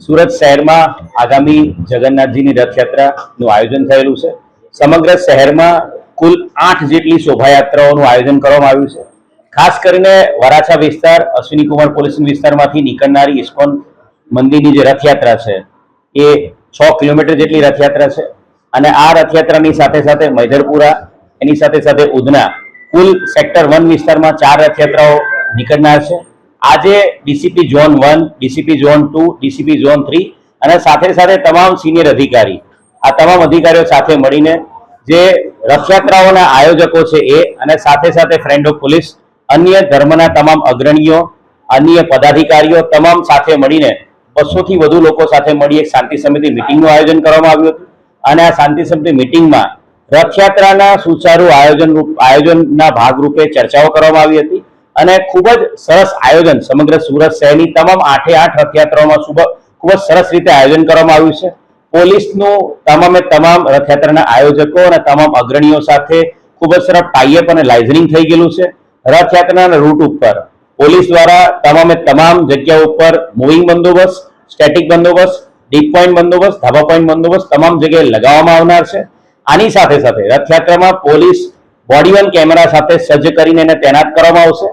સુરત શહેરમાં આગામી જગન્નાથજીની રથયાત્રાનું આયોજન થયેલું છે। સમગ્ર શહેરમાં કુલ 8 જેટલી શોભાયાત્રાઓનું આયોજન કરવામાં આવ્યું છે। ખાસ કરીને વરાછા વિસ્તાર, અશ્વિની કુમાર પોલીસ વિસ્તારમાંથી નીકળનારી ઇસ્કોન મંદિરની જે રથયાત્રા છે એ 6 કિલોમીટર જેટલી રથયાત્રા છે અને આ રથયાત્રાની સાથે સાથે મૈધરપુરા, એની સાથે સાથે ઉધના, કુલ સેક્ટર 1 વિસ્તારમાં 4 રથયાત્રાઓ નીકળનાર છે। આજે DCP zone 1, DCP zone 2, DCP zone 3 અને સાથે સાથે તમામ સિનિયર અધિકારી, આ તમામ અધિકારીઓ સાથે મળીને જે રથયાત્રાઓના આયોજકો છે એ અને સાથે સાથે ફ્રેન્ડ ઓફ પોલીસ, અન્ય ધર્મના તમામ અગ્રણીઓ, અન્ય પદાધિકારીઓ તમામ સાથે મળીને 200 થી વધુ લોકો સાથે મળી એક શાંતિ સમિતિ મિટિંગનું આયોજન કરવામાં આવ્યું હતું અને આ શાંતિ સમિતિ મિટિંગમાં રથયાત્રાના સુચારુ આયોજનના ભાગરૂપે ચર્ચાઓ કરવામાં આવી હતી અને ખૂબ જ સરસ આયોજન સમગ્ર સુરત શહેરની તમામ 8 રથયાત્રાઓમાં ખૂબ જ સરસ રીતે આયોજન કરવામાં આવ્યું છે। પોલીસનું તમામે તમામ રથયાત્રાના આયોજકો અને તમામ અગ્રણીઓ સાથે ખૂબ જ સરસ ટાઈઅપ અને લાઇઝનિંગ થઈ ગયેલું છે। રથયાત્રાના રૂટ ઉપર પોલીસ દ્વારા તમામે તમામ જગ્યાઓ ઉપર મૂવિંગ બંદોબસ્ત, સ્ટેટિક બંદોબસ્ત, ડીપ પોઈન્ટ બંદોબસ્ત, ધાબા પોઈન્ટ બંદોબસ્ત તમામ જગ્યાએ લગાવવામાં આવનાર છે। આની સાથે સાથે રથયાત્રામાં પોલીસ બોડી વન કેમેરા સાથે સજ્જ કરીને એને તૈનાત કરવામાં આવશે।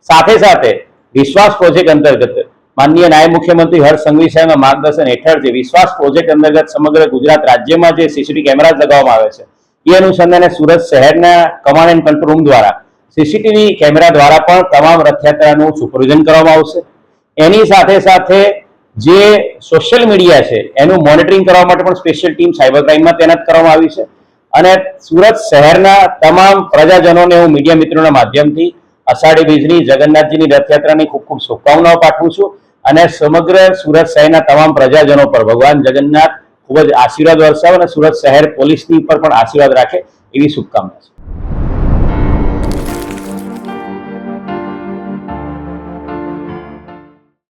સાથે સાથે વિશ્વાસ પ્રોજેક્ટ અંતર્ગત માનનીય નાયબ મુખ્યમંત્રી હર્ષ સંઘવી સાહેબના માર્ગદર્શન હેઠળ જે વિશ્વાસ પ્રોજેક્ટ અંતર્ગત સમગ્ર ગુજરાત રાજ્યમાં જે સીસીટીવી કેમેરા લગાવવામાં આવે છે એ અનુસંધાને સુરત શહેરના કમાન્ડ એન્ડ કંટ્રોલ રૂમ દ્વારા સીસીટીવી કેમેરા દ્વારા પણ તમામ રથયાત્રાનું સુપરવિઝન કરવામાં આવશે। એની સાથે સાથે જે સોશિયલ મીડિયા છે એનું મોનિટરિંગ કરવા માટે પણ સ્પેશિયલ ટીમ સાયબર ક્રાઇમમાં તૈનાત કરવામાં આવી છે અને સુરત શહેરના તમામ પ્રજાજનોને હું મીડિયા મિત્રોના માધ્યમથી અષાઢી બીજની જગન્નાથજીની રથયાત્રાની ખૂબ ખૂબ શુભકામનાઓ પાઠવું છું અને સમગ્ર સુરત શહેરના તમામ પ્રજાજનો પર ભગવાન જગન્નાથ ખૂબ જ આશીર્વાદ વરસાવે અને સુરત શહેર પોલીસની પર પણ આશીર્વાદ રાખે એવી શુભકામના છે।